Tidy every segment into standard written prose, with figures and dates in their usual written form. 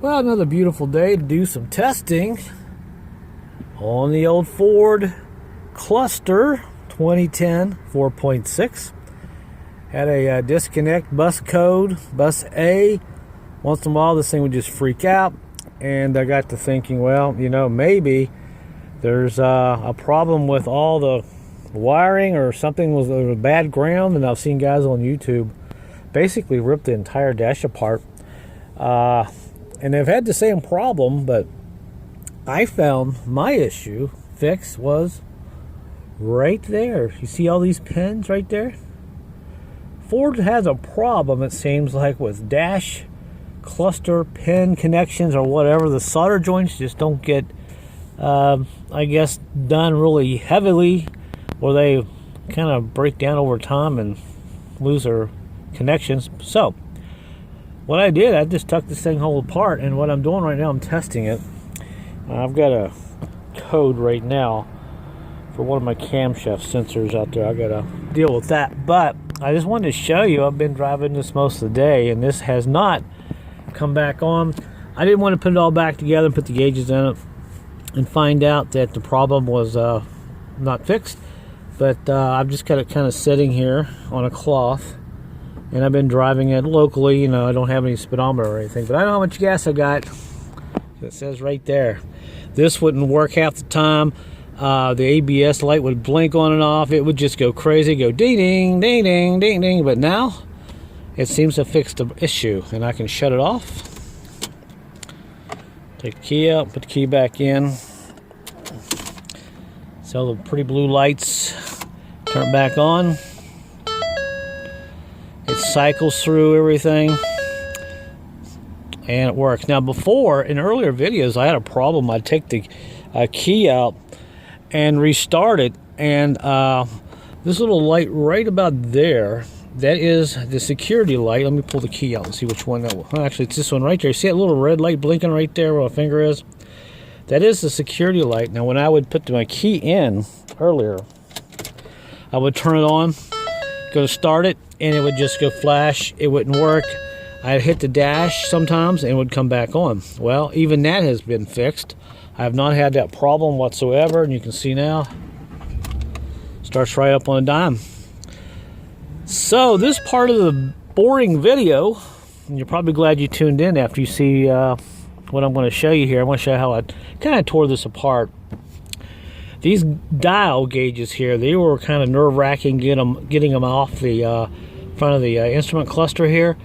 Well, another beautiful day to do some testing on the old Ford Cluster 2010 4.6. Had a disconnect bus code, bus A. Once in a while this thing would just freak out, and I got to thinking, well, you know, maybe there's a problem with all the wiring, or something was a bad ground. And I've seen guys on YouTube basically rip the entire dash apart. And they've had the same problem, but I found my issue fix was right there. You see all these pins right there? Ford has a problem, it seems like, with dash cluster pin connections or whatever. The solder joints just don't get, I guess, done really heavily, or they kind of break down over time and lose their connections. So what I did, I just took this thing whole apart, and what I'm doing right now, I'm testing it. I've got a code right now for one of my camshaft sensors out there. I got to deal with that, but I just wanted to show you, I've been driving this most of the day, and this has not come back on. I didn't want to put it all back together and put the gauges in it and find out that the problem was not fixed, but I've just got it kind of sitting here on a cloth. And I've been driving it locally. You know, I don't have any speedometer or anything, but I know how much gas I got. It says right there. This wouldn't work half the time. The ABS light would blink on and off. It would just go crazy, go ding, ding, ding, ding, ding, ding. But now, it seems to fix the issue, and I can shut it off. Take the key out, put the key back in. So the pretty blue lights turn back on. It cycles through everything, and it works. Now, before, in earlier videos, I had a problem. I'd take the key out and restart it, and this little light right about there, that is the security light. Let me pull the key out and see which one that was. Actually, it's this one right there. You see that little red light blinking right there where my finger is? That is the security light. Now, when I would put my key in earlier, I would turn it on, go to start it, and it would just go flash. It wouldn't work. I'd hit the dash sometimes and it would come back on. Well, even that has been fixed. I have not had that problem whatsoever, and you can see now, starts right up on a dime. So this part of the boring video, and you're probably glad you tuned in after you see what I'm going to show you here. I want to show you how I kind of tore this apart. These dial gauges here, they were kind of nerve-wracking getting them off the front of the instrument cluster here.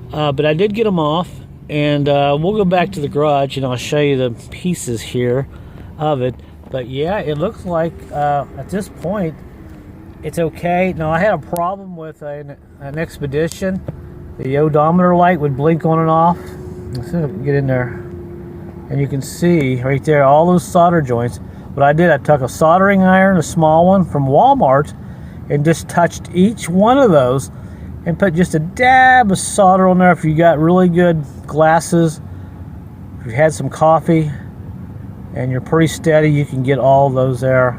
But I did get them off, and we'll go back to the garage and I'll show you the pieces here of it. But yeah, it looks like at this point it's okay. Now, I had a problem with an Expedition. The odometer light would blink on and off. Let's see if I can get in there, and you can see right there all those solder joints. What I did, I took a soldering iron, a small one from Walmart, and just touched each one of those and put just a dab of solder on there. If you got really good glasses, if you had some coffee, and you're pretty steady, you can get all those there.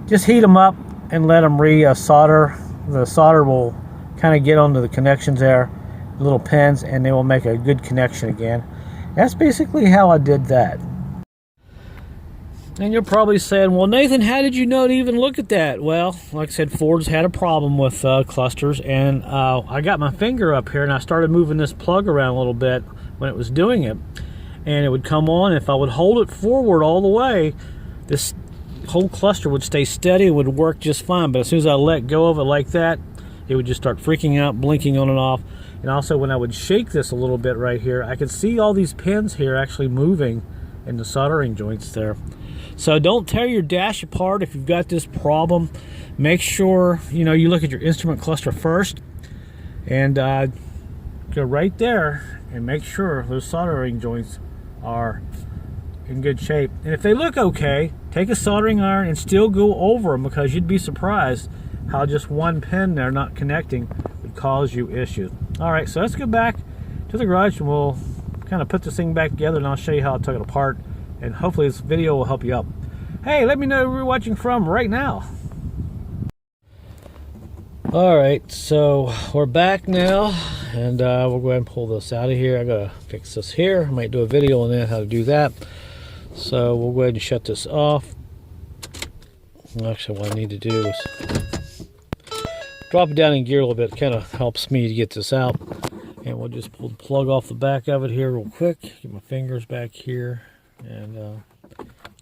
Just heat them up and let them solder. The solder will kind of get onto the connections there, the little pins, and they will make a good connection again. That's basically how I did that. And you're probably saying, well, Nathan, how did you know to even look at that? Well, like I said, Ford's had a problem with clusters, and I got my finger up here and I started moving this plug around a little bit when it was doing it, and it would come on. If I would hold it forward all the way, this whole cluster would stay steady and would work just fine. But as soon as I let go of it like that, it would just start freaking out, blinking on and off. And also, when I would shake this a little bit right here, I could see all these pins here actually moving in the soldering joints there. So don't tear your dash apart if you've got this problem. Make sure, you know, you look at your instrument cluster first, and go right there and make sure those soldering joints are in good shape. And if they look okay, take a soldering iron and still go over them, because you'd be surprised how just one pin there not connecting would cause you issues. All right, so let's go back to the garage and we'll kind of put this thing back together, and I'll show you how I took it apart, and hopefully this video will help you out. Hey, let me know where you're watching from right now. All right, so we're back now, and we'll go ahead and pull this out of here. I gotta fix this here. I might do a video on that, how to do that. So we'll go ahead and shut this off. Actually, what I need to do is drop it down in gear a little bit. Kind of helps me to get this out. And we'll just pull the plug off the back of it here real quick. Get my fingers back here and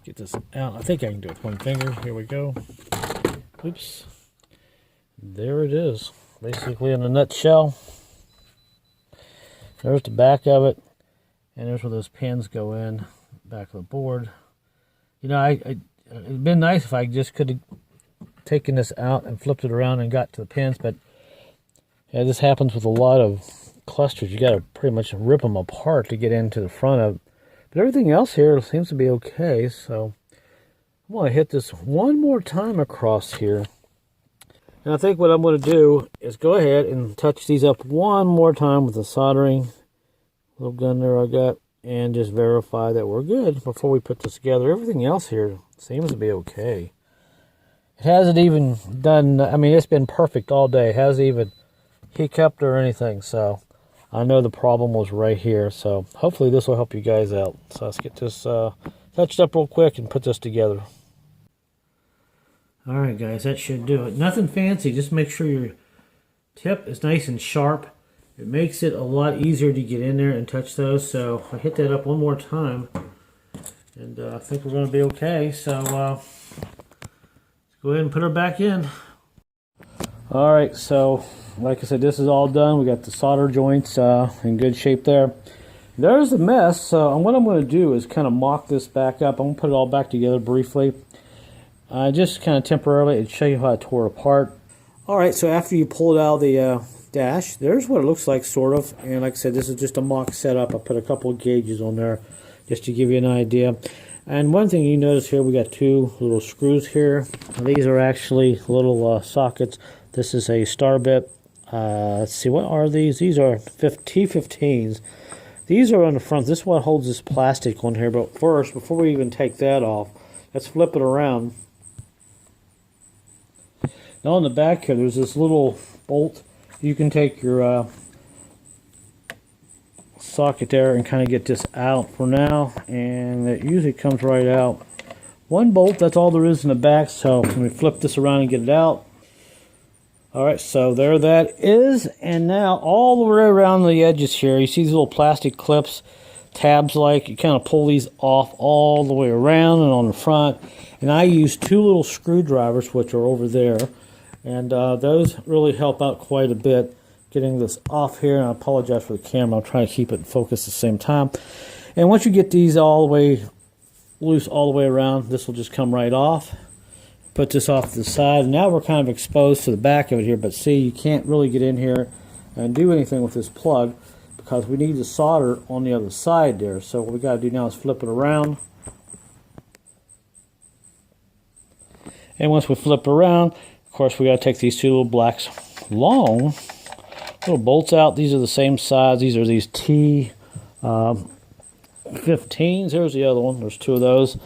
get this out. I think I can do it with one finger. Here we go. Oops. There it is. Basically in a nutshell. There's the back of it. And there's where those pins go in. Back of the board. You know, it'd been nice if I just could have taken this out and flipped it around and got to the pins. But yeah, this happens with a lot of clusters. You got to pretty much rip them apart to get into the front of it. But everything else here seems to be okay. So I'm going to hit this one more time across here. And I think what I'm going to do is go ahead and touch these up one more time with the soldering little gun there I got, and just verify that we're good before we put this together. Everything else here seems to be okay. It hasn't even done, I mean, it's been perfect all day. It hasn't even hiccuped or anything. So I know the problem was right here. So hopefully this will help you guys out. So let's get this touched up real quick and put this together. Alright guys, that should do it. Nothing fancy, just make sure your tip is nice and sharp. It makes it a lot easier to get in there and touch those. So I hit that up one more time, and I think we're going to be okay. So let's go ahead and put her back in. Alright, so like I said, this is all done. We got the solder joints in good shape there. There's the mess. So what I'm going to do is kind of mock this back up. I'm going to put it all back together briefly. Just kind of temporarily and show you how I tore it apart. Alright, so after you pull it out of the dash, there's what it looks like, sort of. And like I said, this is just a mock setup. I put a couple of gauges on there just to give you an idea. And one thing you notice here, we got two little screws here. These are actually little sockets. This is a star bit. Let's see, what are these? These are T15s. These are on the front. This is what holds this plastic on here. But first, before we even take that off, let's flip it around. Now on the back here, there's this little bolt. You can take your socket there and kind of get this out for now, and it usually comes right out. One bolt, that's all there is in the back. So let me flip this around and get it out. Alright, so there that is. And now all the way around the edges here, you see these little plastic clips, tabs like. You kind of pull these off all the way around and on the front. And I use two little screwdrivers, which are over there. And those really help out quite a bit getting this off here. And I apologize for the camera. I'm trying to keep it in focus at the same time. And once you get these all the way loose all the way around, this will just come right off. Put this off to the side. Now we're kind of exposed to the back of it here. But see, you can't really get in here and do anything with this plug because we need the solder on the other side there. So what we got to do now is flip it around. And once we flip it around, of course, we got to take these two little blacks, long little bolts out. These are the same size. These are these T15s. There's the other one. There's two of those.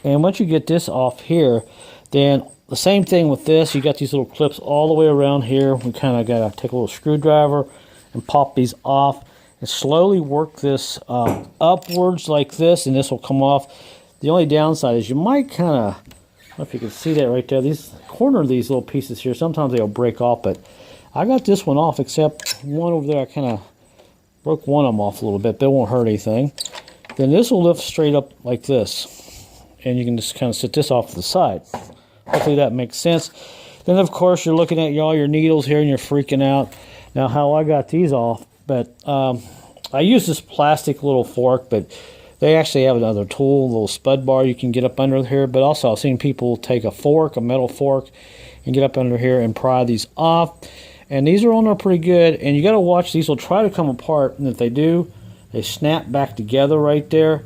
And once you get this off here, then the same thing with this. You got these little clips all the way around here. We kind of got to take a little screwdriver and pop these off and slowly work this upwards like this, and this will come off. The only downside is you might kind of, I don't know if you can see that right there, these corner of these little pieces here, sometimes they'll break off, but I got this one off, except one over there, I kind of broke one of them off a little bit, but it won't hurt anything. Then this will lift straight up like this, and you can just kind of sit this off to the side. Hopefully that makes sense. Then of course you're looking at all your needles here and you're freaking out. Now how I got these off, but I use this plastic little fork, but they actually have another tool, a little spud bar you can get up under here. But also I've seen people take a fork, a metal fork, and get up under here and pry these off. And these are on there pretty good. And you got to watch, these will try to come apart. And if they do, they snap back together right there.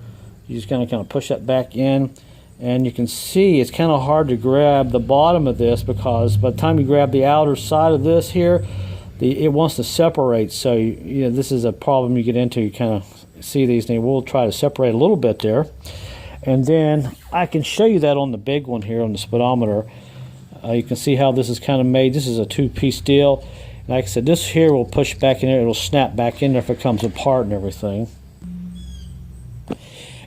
You just kind of push that back in. And you can see it's kind of hard to grab the bottom of this, because by the time you grab the outer side of this here, it wants to separate. So you know, this is a problem you get into. You kind of see these, and we'll try to separate a little bit there. And then I can show you that on the big one here on the speedometer. You can see how this is kind of made. This is a two-piece deal, Like I said, this here will push back in there. It'll snap back in there if it comes apart and everything.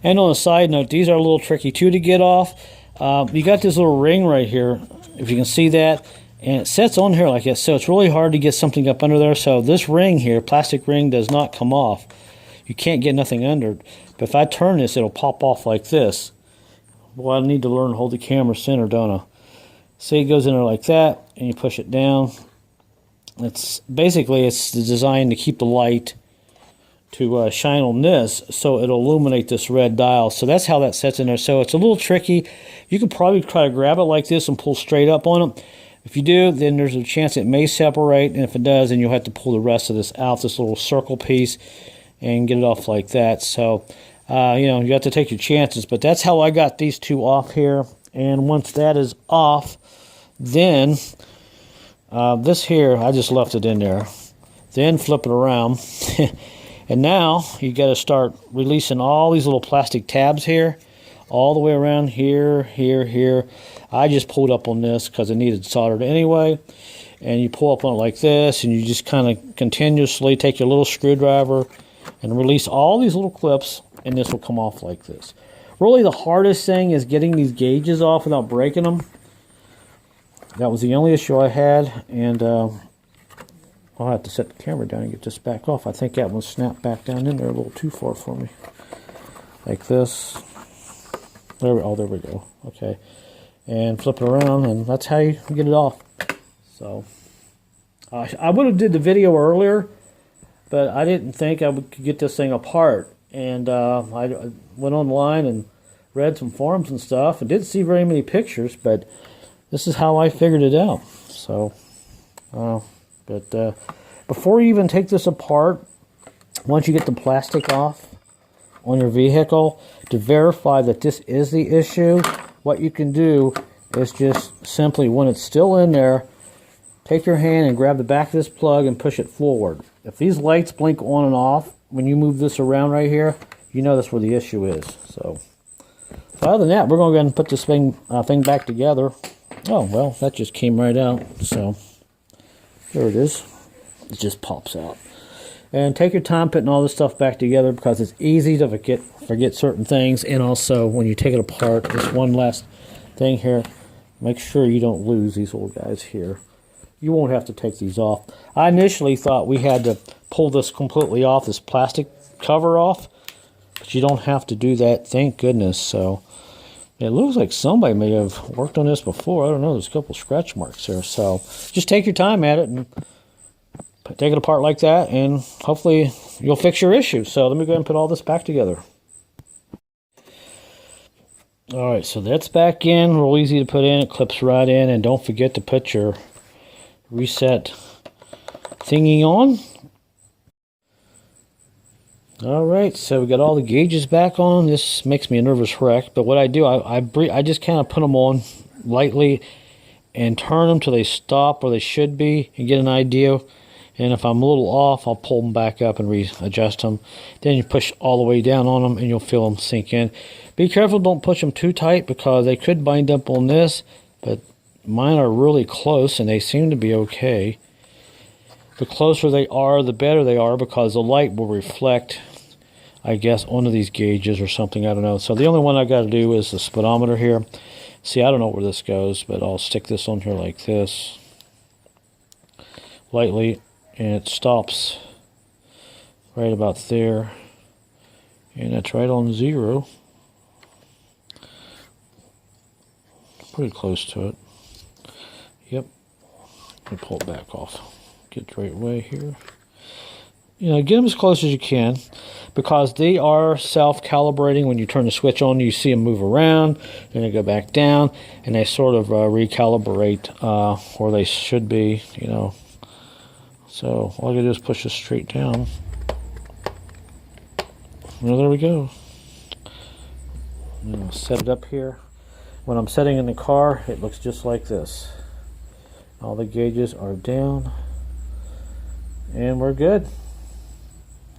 And on a side note, these are a little tricky too to get off. You got this little ring right here, if you can see that, and it sets on here like this, so it's really hard to get something up under there. So this ring here, plastic ring, does not come off. You can't get nothing under it. But if I turn this, it'll pop off like this. Well, I need to learn to hold the camera center, don't I? See, it goes in there like that, and you push it down. It's designed to keep the light to shine on this, so it'll illuminate this red dial. So that's how that sets in there. So it's a little tricky. You could probably try to grab it like this and pull straight up on it. If you do, then there's a chance it may separate, and if it does, then you'll have to pull the rest of this out, this little circle piece, and get it off like that. So, you know, you have to take your chances, but that's how I got these two off here. And once that is off, then this here, I just left it in there. Then flip it around. And now you got to start releasing all these little plastic tabs here, all the way around here, here, here. I just pulled up on this because it needed soldered anyway. And you pull up on it like this, and you just kind of continuously take your little screwdriver and release all these little clips, and this will come off like this. Really, the hardest thing is getting these gauges off without breaking them. That was the only issue I had, and I'll have to set the camera down and get this back off. I think that one snapped back down in there a little too far for me. Like this. There we go. Okay. And flip it around, and that's how you get it off. So, I would have did the video earlier, but I didn't think I could get this thing apart. And I went online and read some forums and stuff, and didn't see very many pictures, but this is how I figured it out. So, before you even take this apart, once you get the plastic off on your vehicle, to verify that this is the issue, what you can do is just simply, when it's still in there, take your hand and grab the back of this plug and push it forward. If these lights blink on and off when you move this around right here, you know that's where the issue is. So other than that, we're going to go ahead and put this thing back together. Oh, well, that just came right out. So there it is. It just pops out. And take your time putting all this stuff back together, because it's easy to forget certain things. And also, when you take it apart, this one last thing here, make sure you don't lose these little guys here. You won't have to take these off. I initially thought we had to pull this completely off, this plastic cover off, but you don't have to do that, thank goodness. So it looks like somebody may have worked on this before. I don't know, there's a couple scratch marks there. So just take your time at it and take it apart like that, and hopefully you'll fix your issue. So let me go ahead and put all this back together. Alright, so that's back in, real easy to put in, it clips right in, and don't forget to put your reset thingy on. Alright, so we got all the gauges back on. This makes me a nervous wreck, but what I do, I just kind of put them on lightly and turn them till they stop where they should be and get an idea. And if I'm a little off, I'll pull them back up and readjust them. Then you push all the way down on them, and you'll feel them sink in. Be careful, don't push them too tight, because they could bind up on this, but mine are really close, and they seem to be okay. The closer they are, the better they are, because the light will reflect, I guess, onto these gauges or something. I don't know. So the only one I got to do is the speedometer here. See, I don't know where this goes, but I'll stick this on here like this, lightly. And it stops right about there, and that's right on 0. Pretty close to it. Yep. Let me pull it back off. Get the right way here. You know, get them as close as you can, because they are self-calibrating. When you turn the switch on, you see them move around, then they go back down, and they sort of recalibrate where they should be, you know. So all I gotta do is push this straight down. Well, there we go. I'm gonna set it up here. When I'm setting in the car, it looks just like this. All the gauges are down, and we're good.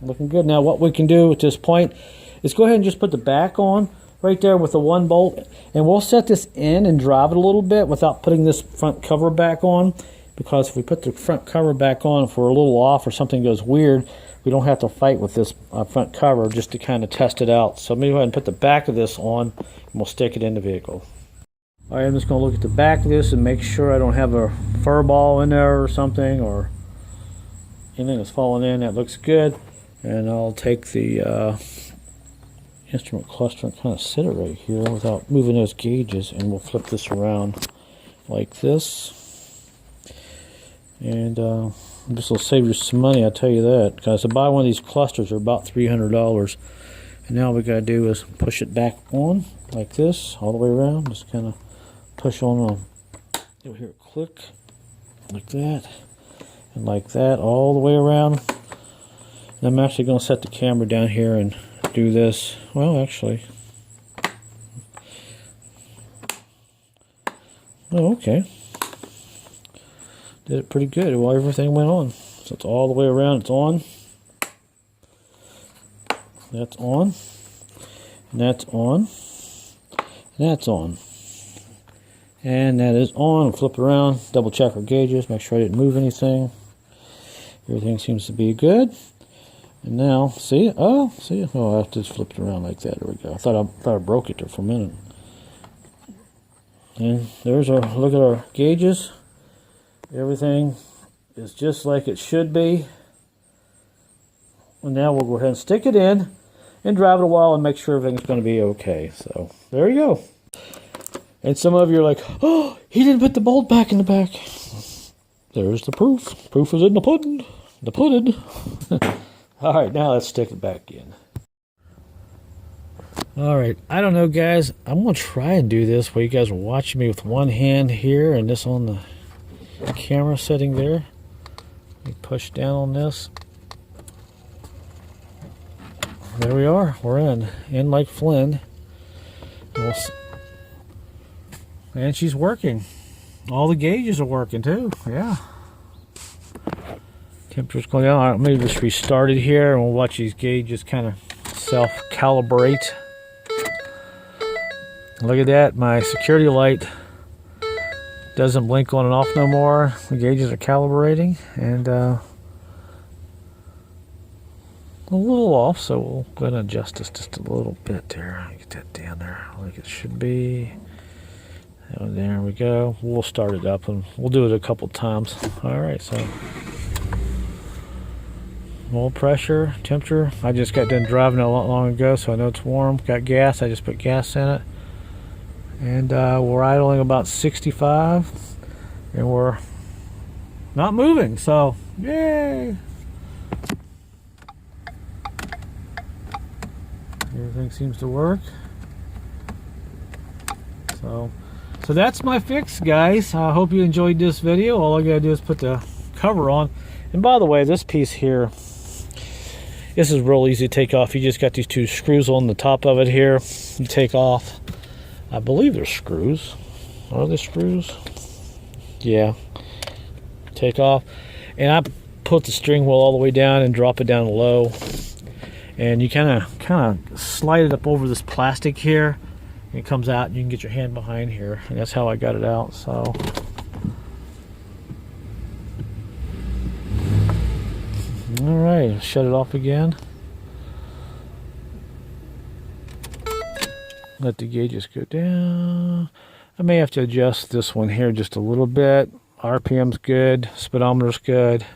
Looking good. Now what we can do at this point is go ahead and just put the back on right there with the 1 bolt, and we'll set this in and drive it a little bit without putting this front cover back on. because if we put the front cover back on, if we're a little off or something goes weird, we don't have to fight with this front cover just to kind of test it out. So I'm going to go ahead and put the back of this on, and we'll stick it in the vehicle. All right, I'm just going to look at the back of this and make sure I don't have a fur ball in there or something, or anything that's falling in. That looks good. And I'll take the instrument cluster and kind of sit it right here without moving those gauges, and we'll flip this around like this. And this will save you some money, I'll tell you that, because to buy one of these clusters are about $300. And now all we got to do is push it back on like this all the way around. Just kind of push on you'll hear it click like that and like that all the way around. And I'm actually going to set the camera down here and do this. Well, actually, oh, okay, did it pretty good while everything went on. So it's all the way around. It's on, that's on, and that's on, and that's on, and that is on. Flip around, double check our gauges, make sure I didn't move anything. Everything seems to be good. And now, see? Oh, see? Oh, I just flipped it around like that. There we go. I thought I broke it there for a minute. And there's our look at our gauges. Everything is just like it should be. And now we'll go ahead and stick it in and drive it a while and make sure everything's going to be okay. So there you go. And some of you are like, oh, he didn't put the bolt back in the back. There's the proof. Proof is in the pudding. The pudding. All right, now let's stick it back in. All right, I don't know, guys. I'm going to try and do this while you guys are watching me with one hand here and this on the camera setting there. Let me push down on this. There we are. We're in like Flynn. And she's working. All the gauges are working too. Yeah. Temperature's going down. All right, let me just restart it here and we'll watch these gauges kind of self-calibrate. Look at that. My security light doesn't blink on and off no more. The gauges are calibrating, and a little off, so we'll go ahead and adjust this just a little bit there. Get that down there like it should be. Oh, there we go. We'll start it up and we'll do it a couple times. All right, so oil pressure, temperature. I just got done driving a lot long ago, so I know it's warm. Got gas. I just put gas in it. And we're idling about 65, and we're not moving, so yay! Everything seems to work. So that's my fix, guys. I hope you enjoyed this video. All I gotta do is put the cover on. And by the way, this piece here, this is real easy to take off. You just got these two screws on the top of it here. You take off. I believe they're screws. Are they screws? Yeah. Take off. And I put the steering wheel all the way down and drop it down low. And you kind of slide it up over this plastic here. And it comes out and you can get your hand behind here. And that's how I got it out. So all right, shut it off again. Let the gauges go down. I may have to adjust this one here just a little bit. RPM's good, speedometer's good.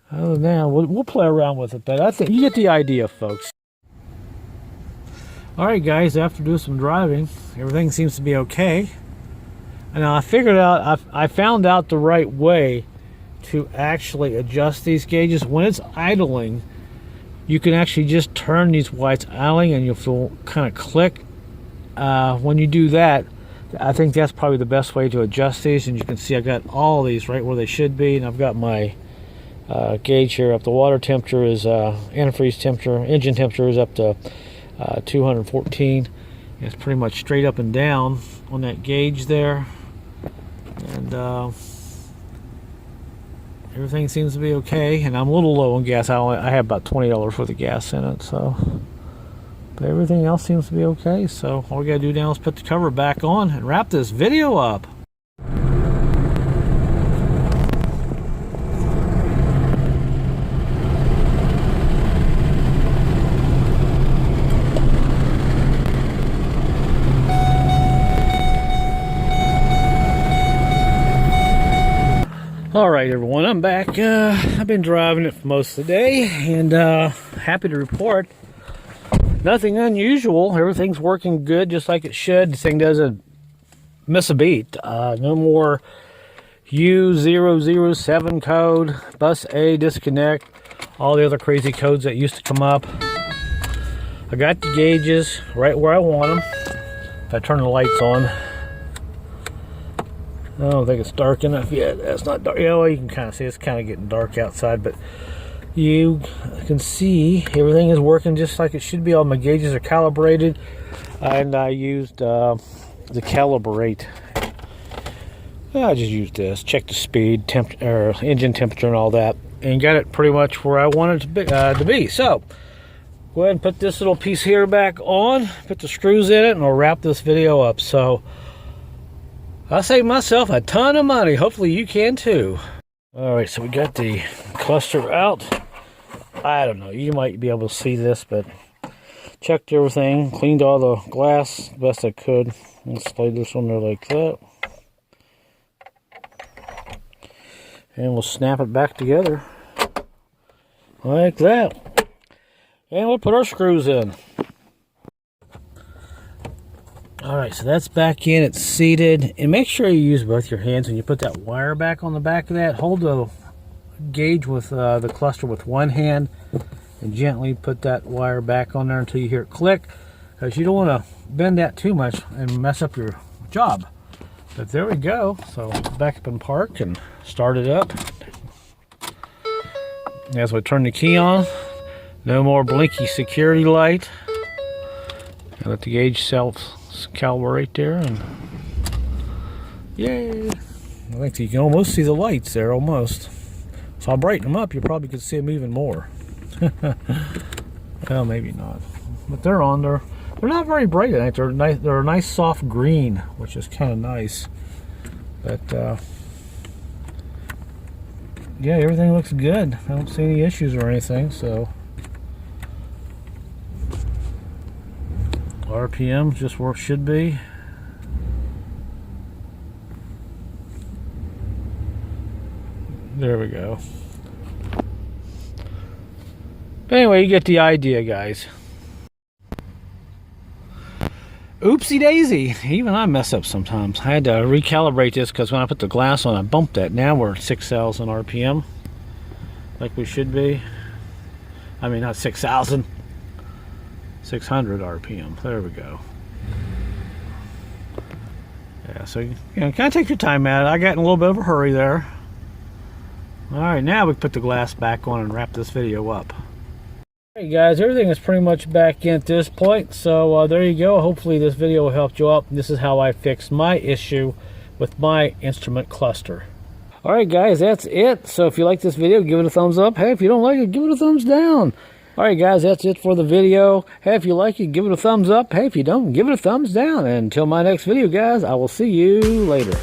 Other than that, we'll play around with it, but I think you get the idea, folks. All right, guys, after doing some driving, everything seems to be okay. And I figured out, I found out the right way to actually adjust these gauges. When it's idling, you can actually just turn these while it's idling and you'll feel kind of click. When you do that, I think that's probably the best way to adjust these. And you can see I got all these right where they should be, and I've got my gauge here up. The water temperature is antifreeze temperature, engine temperature is up to 214. It's pretty much straight up and down on that gauge there, and everything seems to be okay. And I'm a little low on gas. I have about $20 worth of gas in it, so, but everything else seems to be okay. So all we gotta do now is put the cover back on and wrap this video up. All right, everyone, I'm back. I've been driving it for most of the day, and happy to report nothing unusual. Everything's working good, just like it should. This thing doesn't miss a beat. No more U0073 code, bus A disconnect, all the other crazy codes that used to come up. I got the gauges right where I want them. If I turn the lights on, I don't think it's dark enough yet. That's not dark. Yeah, well, you can kind of see it's kind of getting dark outside, but you can see everything is working just like it should be. All my gauges are calibrated, and I used the calibrate. I just used this, check the speed, engine temperature, and all that, and got it pretty much where I wanted it to be. So, go ahead and put this little piece here back on, put the screws in it, and I'll wrap this video up. So, I saved myself a ton of money. Hopefully you can too. All right, so we got the cluster out. I don't know, you might be able to see this, but checked everything, cleaned all the glass the best I could, and slide this on there like that. And we'll snap it back together like that. And we'll put our screws in. Alright, so that's back in, it's seated. And make sure you use both your hands when you put that wire back on the back of that. Hold the gauge with the cluster with one hand and gently put that wire back on there until you hear it click, because you don't want to bend that too much and mess up your job. But there we go. So back up in park and start it up. As we turn the key on, no more blinky security light. I let the gauge self-calibrate there, and yay! I think you can almost see the lights there, almost. So I'll brighten them up. You probably could see them even more. Well, maybe not. But they're on there. They're not very bright. I think they're nice. They're a nice soft green, which is kind of nice. But yeah, everything looks good. I don't see any issues or anything. So RPM just where it should be. There we go. But anyway, you get the idea, guys. Oopsie daisy. Even I mess up sometimes. I had to recalibrate this because when I put the glass on, I bumped that. Now we're at 6,000 RPM. Like we should be. I mean, not 6,000. 600 RPM. There we go. Yeah, so you know, kind of take your time at it. I got in a little bit of a hurry there. Alright, now we can put the glass back on and wrap this video up. Hey guys, everything is pretty much back in at this point, so there you go. Hopefully this video will help you out. This is how I fixed my issue with my instrument cluster. Alright guys, that's it. So if you like this video, give it a thumbs up. Hey, if you don't like it, give it a thumbs down. Alright guys, that's it for the video. Hey, if you like it, give it a thumbs up. Hey, if you don't, give it a thumbs down. And until my next video, guys, I will see you later.